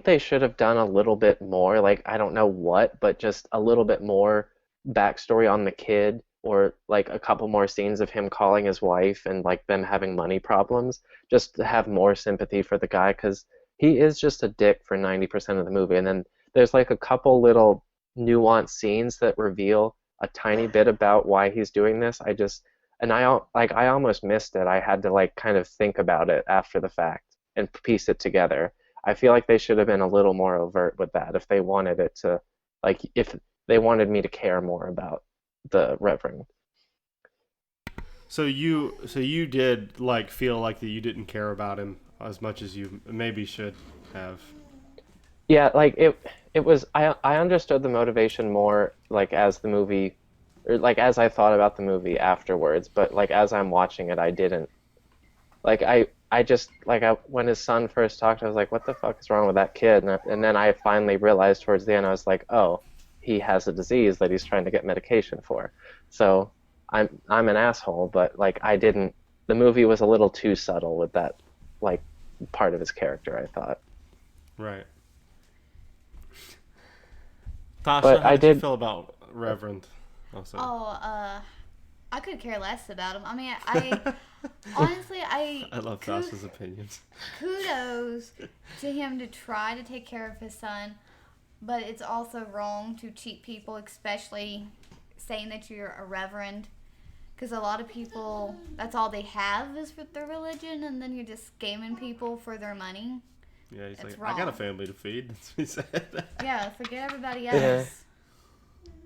they should have done a little bit more, like I don't know what, but just a little bit more backstory on the kid or like a couple more scenes of him calling his wife and like them having money problems, just to have more sympathy for the guy because he is just a dick for 90% of the movie. And then there's like a couple little nuanced scenes that reveal a tiny bit about why he's doing this. I almost missed it. I had to like kind of think about it after the fact and piece it together. I feel like they should have been a little more overt with that if they wanted it to, like, if they wanted me to care more about the Reverend. So you did like feel like that you didn't care about him as much as you maybe should have. Yeah, like it was I understood the motivation more like as the movie or like as I thought about the movie afterwards, but like as I'm watching it, I didn't. Like I just like when his son first talked, I was like, "What the fuck is wrong with that kid?" And then I finally realized towards the end, I was like, "Oh, he has a disease that he's trying to get medication for." So I'm an asshole, but like I didn't. The movie was a little too subtle with that, like part of his character, I thought. Right. Tasha, But how I did you did. feel about Reverend? Oh, sorry. Oh, I could care less about him. I mean, I honestly, I love Tasha's opinions. kudos to him to try to take care of his son, but it's also wrong to cheat people, especially saying that you're a reverend. Because a lot of people, that's all they have is for their religion, and then you're just scamming people for their money. Yeah, he's That's like, I got a wrong. family to feed. That's what he said. Yeah, forget everybody Yeah. else.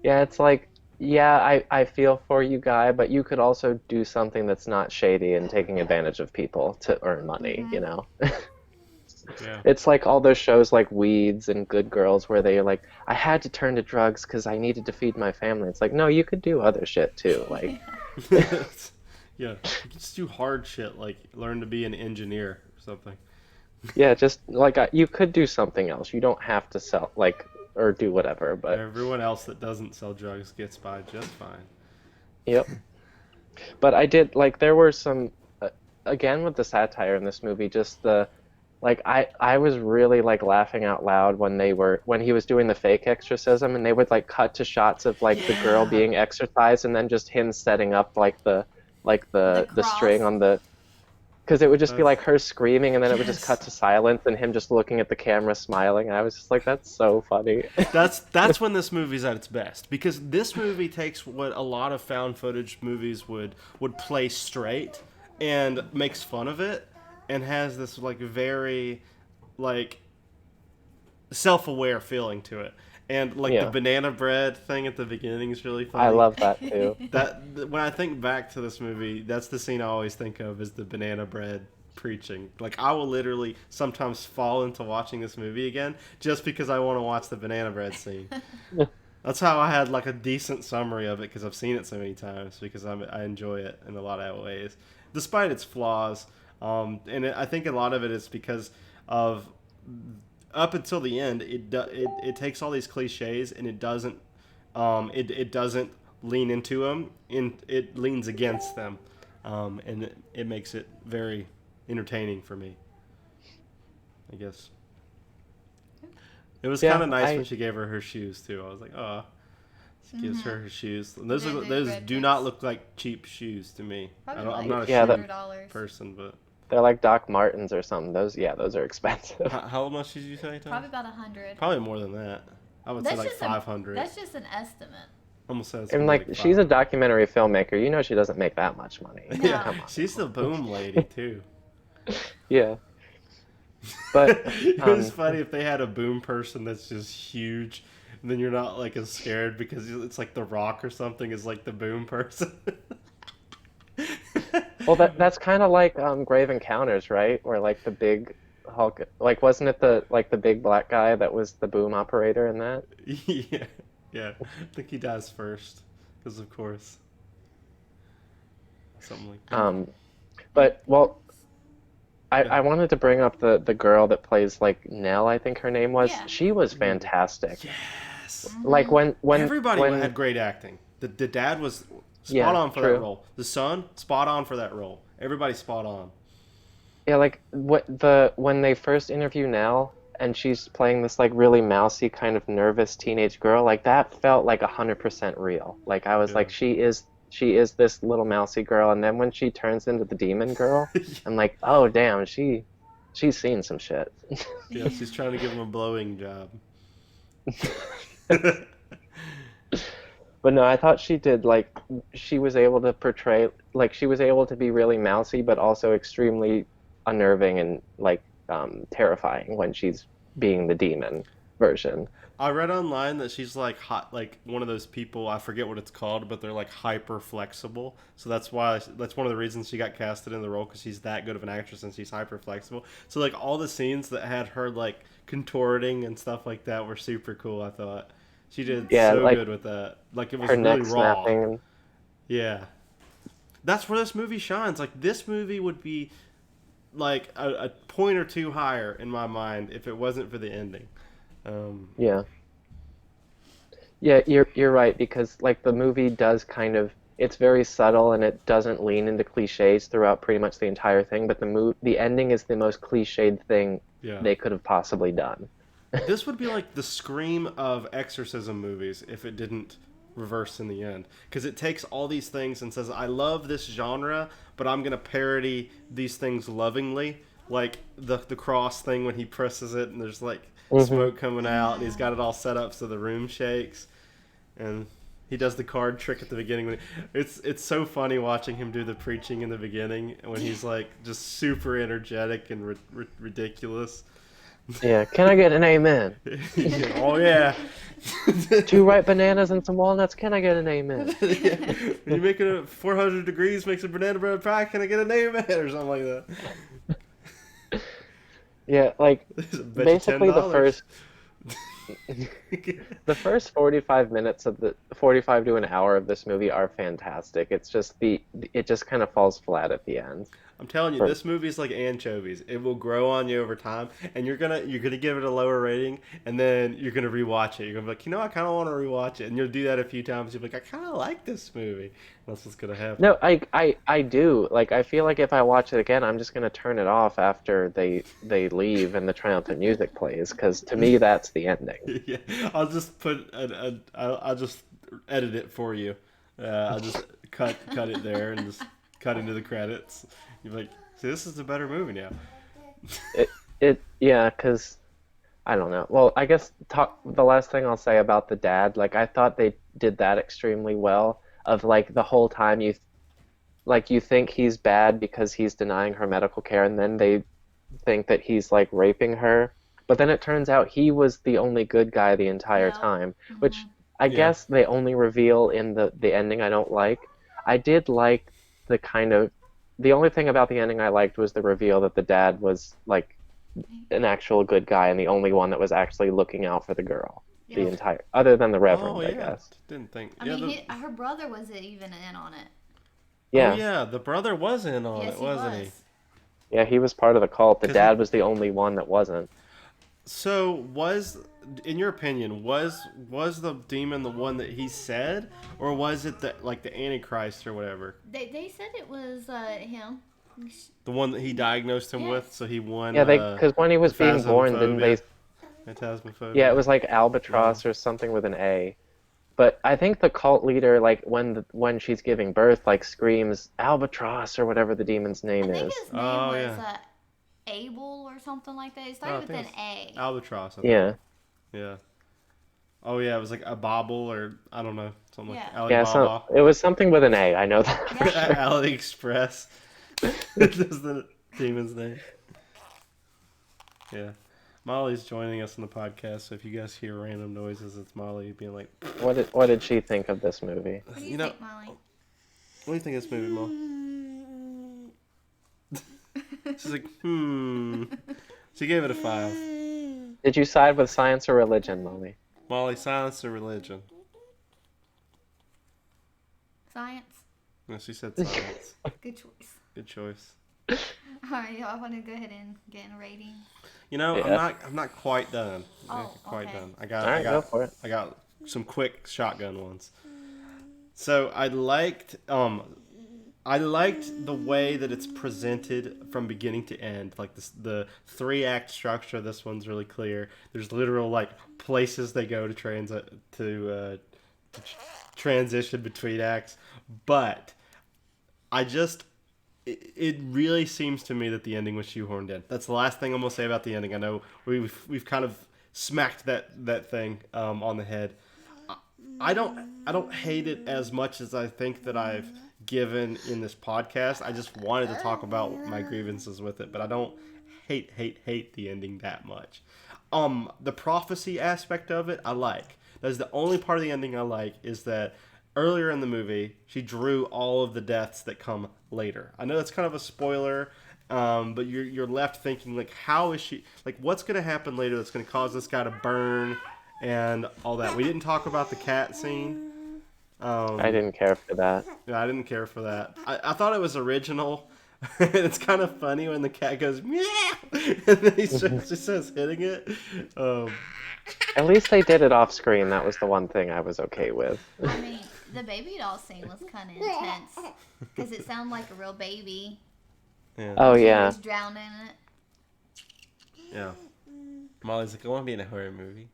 Yeah, it's like, yeah, I feel for you, guy, but you could also do something that's not shady and taking advantage of people to earn money, Mm-hmm. you know? Yeah. It's like all those shows like Weeds and Good Girls where they're like, I had to turn to drugs because I needed to feed my family. It's like, no, you could do other shit too. Like, Yeah. You can just do hard shit like learn to be an engineer or something. yeah, just like you could do something else. You don't have to sell, like, or do whatever, but Everyone else that doesn't sell drugs gets by just fine. yep. But I did, like, there were some, again with the satire in this movie, just the, like I was really like laughing out loud when when he was doing the fake exorcism and they would like cut to shots of like the girl Yeah. being exorcised and then just him setting up like The the string cross. on the because it would just be That's like her screaming and then it would just cut yes. to silence and him just looking at the camera smiling. I was just like, that's so funny. That's when this movie's at its best because this movie takes what a lot of found footage movies would play straight and makes fun of it and has this like very like self-aware feeling to it. And like the Yeah, banana bread thing at the beginning is really I funny. love that too. That when I think back to this movie, that's the scene I always think of is the banana bread preaching. Like I will literally sometimes fall into watching this movie again just because I want to watch the banana bread scene. That's how I had like a decent summary of it because I've seen it so many times because I enjoy it in a lot of ways, despite its flaws. I think a lot of it is because of up until the end, it takes all these cliches and it doesn't lean into them, and it leans against them, and it makes it very entertaining for me. I guess it was kind Yeah, of nice when I she gave her shoes too. I was like, oh, she gives Mm-hmm. her shoes. And They're those red do not boots. look like cheap shoes to me. Probably I'm like not a yeah, shoe $100. person, but they're like Doc Martens or something. Those, yeah, those are expensive. how much did you say, Tom? Probably about 100. Probably more than that. I would say That's like just a 500. that's just an estimate. Almost said it's And gonna be like like she's a 500. documentary filmmaker, you know she doesn't make that much money. Yeah, No. Come she's the on. boom lady too. Yeah. But It was um funny if they had a boom person that's just huge, and then you're not like as scared because it's like The Rock or something is like the boom person. well that's kind of like Grave Encounters, right? Where like the big Hulk like wasn't it the like the big black guy that was the boom operator in that? Yeah, yeah. I think he dies first because of course something like that. Um but well Yeah. I wanted to bring up the girl that plays like Nell, I think her name was. Yeah. She was Ooh. fantastic. Yes. Like Mm-hmm. Everybody had when great acting. The dad was spot yeah, on for that true. role. The son, spot on for that role. Everybody spot on. Yeah, like when they first interview Nell and she's playing this like really mousy kind of nervous teenage girl, like that felt like 100% real. Like I was Yeah. like she is this little mousy girl, and then when she turns into the demon girl, I'm like, oh damn, she's seen some shit. Yeah, she's trying to give him a blowing job. But no, I thought she did like she was able to portray like she was able to be really mousy, but also extremely unnerving and like terrifying when she's being the demon version. I read online that she's like hot, like one of those people. I forget what it's called, but they're like hyper flexible. So that's one of the reasons she got casted in the role because she's that good of an actress and she's hyper flexible. So like all the scenes that had her like contorting and stuff like that were super cool. I thought she did Yeah, so like good with that. Like it was her really neck raw. snapping. Yeah, that's where this movie shines. Like this movie would be like a point or two higher in my mind if it wasn't for the ending. Yeah. Yeah, you're right because like the movie does kind of it's very subtle and it doesn't lean into cliches throughout pretty much the entire thing, but the ending is the most cliched thing Yeah. they could have possibly done. This would be like the Scream of exorcism movies if it didn't reverse in the end. Because it takes all these things and says, I love this genre, but I'm going to parody these things lovingly. Like the cross thing when he presses it and there's like Hmm. smoke coming out and he's got it all set up so the room shakes. And he does the card trick at the beginning. It's so funny watching him do the preaching in the beginning when he's like just super energetic and ridiculous. Yeah, can I get an amen? Oh yeah. Two ripe bananas and some walnuts. Can I get an amen? Yeah. When you make it 400 degrees, makes a banana bread pie. Can I get a name or something like that? Yeah, like Bet you basically the $10. first 45 minutes of the 45 to an hour of this movie are fantastic. It's just it just kind of falls flat at the end. I'm telling you, For, this movie is like anchovies. It will grow on you over time, and you're gonna give it a lower rating, and then you're gonna rewatch it. You're gonna be like, I kind of want to rewatch it, and you'll do that a few times. You'll be like, I kind of like this movie. That's what's gonna happen. no, I do. Like I feel like if I watch it again, I'm just gonna turn it off after they leave and the triumphant music plays, because to me that's the ending. Yeah, I'll just I'll just edit it for you. I'll just cut it there and just cut into the credits. You're like, see, this is a better movie now. Yeah, because I don't know. Well, I guess the last thing I'll say about the dad, like I thought they did that extremely well. Of like the whole time you think he's bad because he's denying her medical care, and then they think that he's like raping her, but then it turns out he was the only good guy the entire Yeah. time, which I Yeah. guess they only reveal in the ending. I don't like. I did like the kind of the only thing about the ending I liked was the reveal that the dad was like an actual good guy and the only one that was actually looking out for the girl the Yeah. entire other than the Oh reverend, I yeah, guess. didn't think. I Yeah, mean, her brother wasn't even in on it. oh Yeah. yeah, the brother was in on Yes, it, he wasn't he? was. Yeah, he was part of the cult. The 'Cause he- dad was the only one that wasn't. So in your opinion, was the demon the one that he said, or was it the like the Antichrist or whatever, They said it was him. the one that he diagnosed him with? Yes. So he won. Yeah, because when he was being born, didn't they? Phasmophobia. Phantasmophobia. Yeah, it was like albatross or something with an A. But I think the cult leader, like when she's giving birth, like screams albatross or whatever the demon's I name think is. his name Oh, was yeah. Abel or something like that. It Oh, I started with think an A. Albatross. I think. Yeah, Yeah. Oh yeah, it was like a bobble or I don't know something like Yeah. yeah. So Alibaba. it was something with an A. I know that for Yeah. sure. AliExpress. That's the demon's name. Yeah. Molly's joining us on the podcast, so if you guys hear random noises, it's Molly being like, What did she think of this movie? What do you You know- think, Molly? what do you think of this movie, Molly? She's like, She gave it a 5. Did you side with science or religion, Molly? Molly, science or religion? Science. No, she said science. Good choice. Good choice. All right, y'all want to go ahead and get in a rating? You know, Yeah. I'm not quite done. Oh, quite okay. done. All right, go for it. I got some quick shotgun ones. So I I liked the way that it's presented from beginning to end. Like this, the 3 act structure. This one's really clear. There's literal like places they go to transition between acts. But I just it really seems to me that the ending was shoehorned in. That's the last thing I'm gonna say about the ending. I know we've kind of smacked that thing on the head. I don't hate it as much as I think that I've given in this podcast. I just wanted to talk about my grievances with it, but I don't hate the ending that much. The prophecy aspect of it, I like. That's the only part of the ending I like, is that earlier in the movie, she drew all of the deaths that come later. I know that's kind of a spoiler, but you're left thinking, like, how is she, like, what's going to happen later that's going to cause this guy to burn and all that. We didn't talk about the cat scene. I didn't care for that. Yeah, I didn't care for that. I thought it was original. It's kind of funny when the cat goes meow, and then he's just says hitting it. At least they did it off screen. That was the one thing I was okay with. I mean, the baby doll scene was kind of intense because it sounded like a real baby. Yeah. Oh She yeah. was drowning in it. Yeah. Molly's like, I want to be in a horror movie.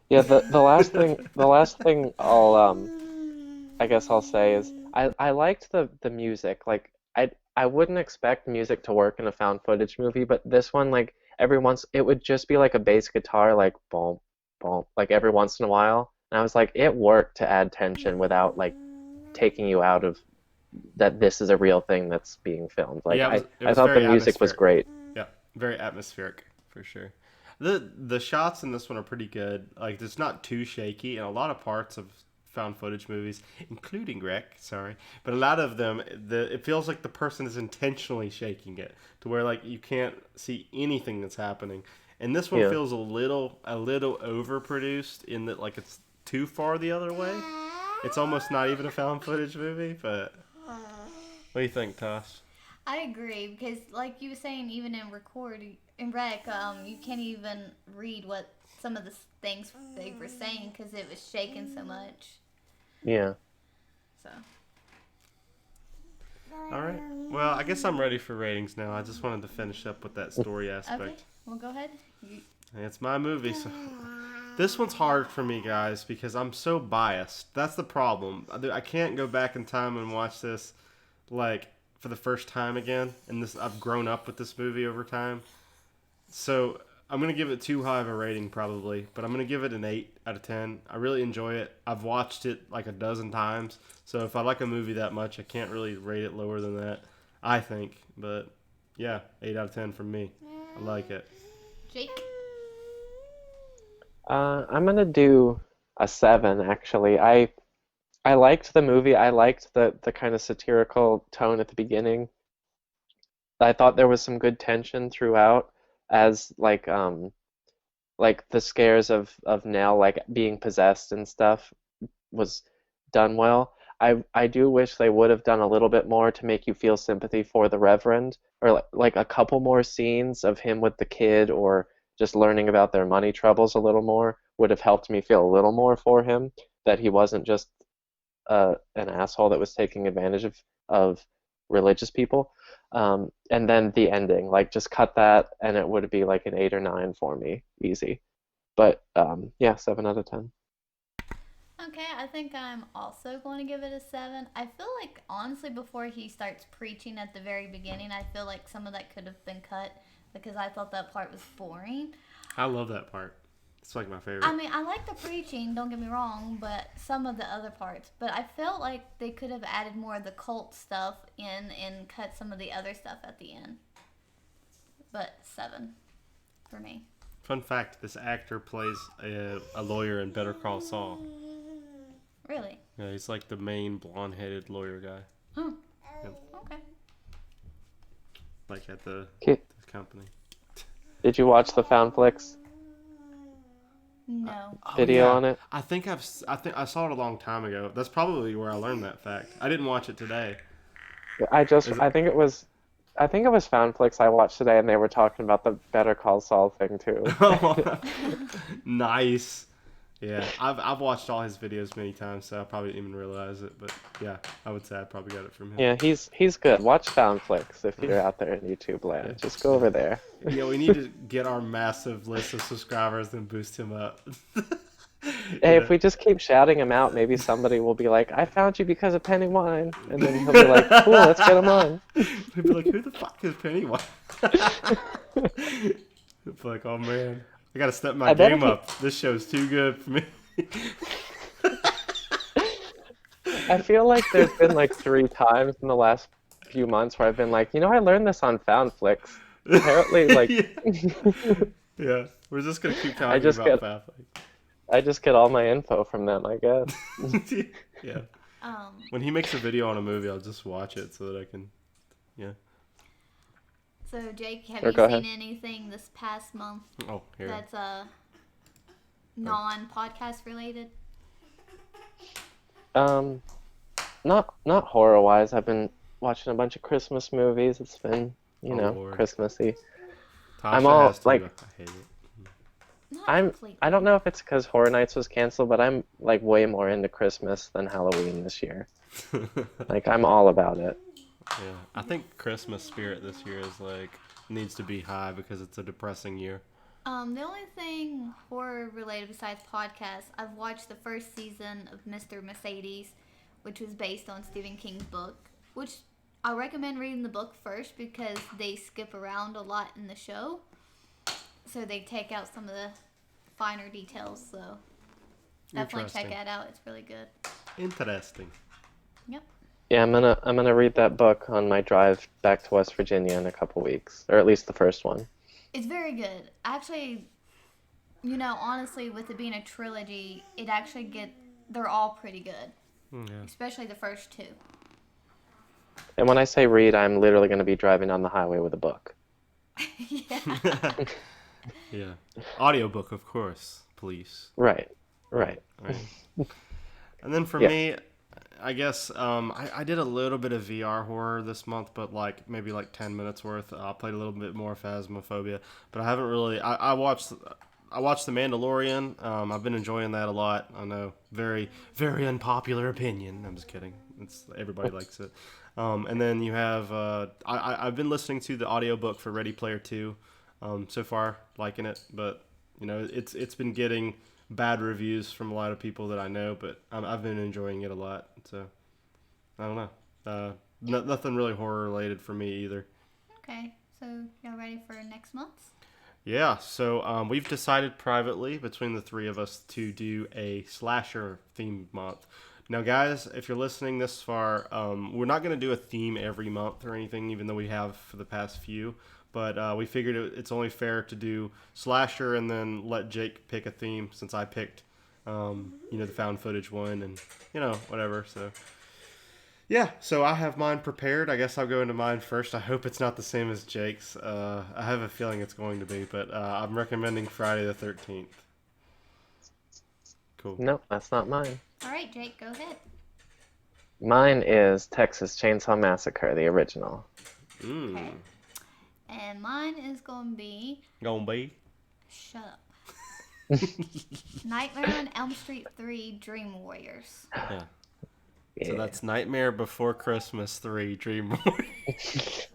Yeah, the last thing I'll I guess I'll say is I liked the music. Like I wouldn't expect music to work in a found footage movie, but this one, like, every once it would just be like a bass guitar, like boom boom, like every once in a while. And I was like, it worked to add tension without like taking you out of that this is a real thing that's being filmed. Like Yeah, it I was thought the very music was atmospheric. great. Yeah, very atmospheric for sure. The shots in this one are pretty good. Like, it's not too shaky, and a lot of parts of found footage movies, including Wreck, sorry, but a lot of them, it feels like the person is intentionally shaking it to where like you can't see anything that's happening. And this one Yeah. feels a little overproduced in that, like, it's too far the other way. It's almost not even a found footage movie. But what do you think, Tosh? I agree because, like you were saying, even in rec, you can't even read what some of the things they were saying because it was shaking so much. Yeah. So All right. Well, I guess I'm ready for ratings now. I just wanted to finish up with that story aspect. okay, well go ahead. It's my movie, so this one's hard for me, guys, because I'm so biased. That's the problem. I can't go back in time and watch this like for the first time again. And I've grown up with this movie over time, so I'm gonna give it too high of a rating probably. But I'm gonna give it an 8 out of 10. I really enjoy it. I've watched it like a dozen times, so if I like a movie that much, I can't really rate it lower than that, I think. But yeah, 8 out of 10 from me. I like it. Jake. I'm gonna do a 7 actually. I liked the movie. I liked the kind of satirical tone at the beginning. I thought there was some good tension throughout, as like the scares of Nell like being possessed and stuff was done well. I do wish they would have done a little bit more to make you feel sympathy for the Reverend, or like a couple more scenes of him with the kid, or just learning about their money troubles a little more would have helped me feel a little more for him, that he wasn't just an asshole that was taking advantage of religious people. And then the ending, like, just cut that and it would be like an 8 or 9 for me, easy. But yeah, 7 out of 10. Okay, I think I'm also going to give it a 7. I feel like, honestly, before he starts preaching at the very beginning, I feel like some of that could have been cut because I thought that part was boring. I love that part. It's like my favorite. I mean, I like the preaching, don't get me wrong, but some of the other parts. But I felt like they could have added more of the cult stuff in and cut some of the other stuff at the end. But 7 for me. Fun fact, this actor plays a lawyer in Better Call Saul. Really? Yeah, he's like the main blonde-headed lawyer guy. Oh. Yep. Okay. Like at the company. Did you watch the Foundflix No. video on it? I think I saw it a long time ago. That's probably where I learned that fact. I didn't watch it today. I think it was Foundflix I watched today, and they were talking about the Better Call Saul thing too. Nice. Yeah, I've watched all his videos many times, so I probably didn't even realize it. But yeah, I would say I probably got it from him. Yeah, he's good. Watch Found Flicks if you're out there in YouTube land. Yeah. Just go over there. Yeah, we need to get our massive list of subscribers and boost him up. Hey, if we just keep shouting him out, maybe somebody will be like, "I found you because of Pennywine," and then he'll be like, "Cool, let's get him on." He'll be like, "Who the fuck is Pennywine?" He'll be like, "Oh man, I gotta step my I bet game if he- up. This show's too good for me." I feel like there's been like 3 times in the last few months where I've been like, I learned this on Found Flicks. Apparently, like, Yeah, we're just gonna keep I talking just about get Pathway. I just get all my info from them, I guess. Yeah. Um, When he makes a video on a movie, I'll just watch it so that I can. Yeah. so Jake, have Or you go seen ahead. anything this past month Oh, here. that's non-podcast related? Not horror wise. I've been watching a bunch of Christmas movies. It's been, Oh, Lord. Christmassy. Tasha I'm all, has to. like- I hate it. Not I completely. don't know if it's because Horror Nights was canceled, but I'm like way more into Christmas than Halloween this year. Like I'm all about it. Yeah, I think Christmas spirit this year is like needs to be high because it's a depressing year. The only thing horror related besides podcasts, I've watched the first season of Mr. Mercedes, which was based on Stephen King's book, which I recommend reading the book first because they skip around a lot in the show. So they take out some of the finer details, so definitely check Interesting. it out. It's really good. Interesting. Yep. Yeah, I'm gonna read that book on my drive back to West Virginia in a couple weeks, or at least the first one. It's very good. Actually, honestly, with it being a trilogy, they're all pretty good. Yeah. Especially the first two. And when I say read, I'm literally gonna be driving on the highway with a book. Yeah. Yeah. Audiobook, of course, please. Right. Right. And then for Yeah. me, I guess I did a little bit of VR horror this month, but maybe 10 minutes worth. I played a little bit more Phasmophobia, but I haven't really. I watched The Mandalorian. I've been enjoying that a lot. I know, very very unpopular opinion. I'm just kidding. Everybody likes it. And then you have I've been listening to the audiobook for Ready Player 2. So far, liking it, but it's been getting bad reviews from a lot of people that I know, but I've been enjoying it a lot. So I don't know. Nothing really horror related for me either. Okay, so y'all ready for next month? Yeah, so we've decided privately between the three of us to do a slasher themed month. Now, guys, if you're listening this far, we're not going to do a theme every month or anything, even though we have for the past few. But we figured it's only fair to do slasher and then let Jake pick a theme since I picked, the found footage one and, whatever. So, yeah, so I have mine prepared. I guess I'll go into mine first. I hope it's not the same as Jake's. I have a feeling it's going to be, but I'm recommending Friday the 13th. Cool. No, that's not mine. All right, Jake, go ahead. Mine is Texas Chainsaw Massacre, the original. Okay. And mine is going to be... Gonna be? Shut up. Nightmare on Elm Street 3 Dream Warriors. Yeah. Yeah. So that's Nightmare Before Christmas 3 Dream Warriors.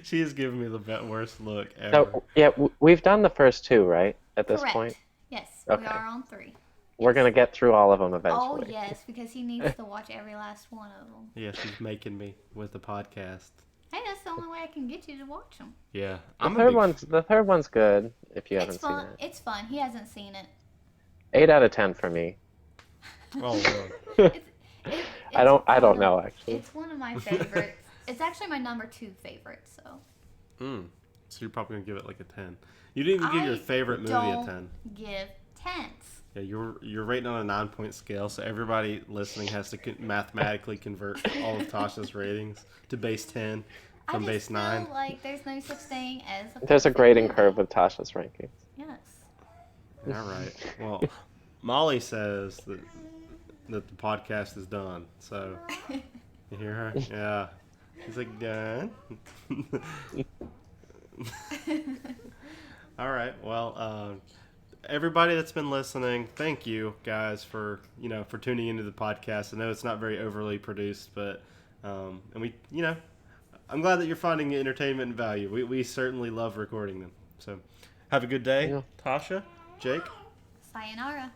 She is giving me the worst look ever. So, yeah, we've done the first two, right? At this Correct. point? Yes, Okay. we are on 3. We're going to get through all of them Oh, eventually. yes, because he needs to watch every last one of them. Yeah, she's making me with the podcast. Hey, that's the only way I can get you to watch them. Yeah. The third one's good, if you haven't It's seen fun. it. It's fun. He hasn't seen it. 8 out of 10 for me. Oh, Lord. It's I don't one of- know, actually. It's one of my favorites. It's actually my number 2 favorite, so. So you're probably going to give it like a 10. You didn't even give your favorite movie a 10. Don't give 10s. Yeah, you're rating on a 9-point scale, so everybody listening has to mathematically convert all of Tasha's ratings to base 10 from I base just 9. feel like there's no such thing as There's a perfect grading movie. curve with Tasha's rankings. Yes. All right. Well, Molly says that the podcast is done. So you hear her? Yeah. She's like, done. All right. Well, everybody that's been listening, thank you guys for tuning into the podcast. I know it's not very overly produced, but and we I'm glad that you're finding entertainment and value. We certainly love recording them. So have a good day, Yeah. Tasha, Jake. Sayonara.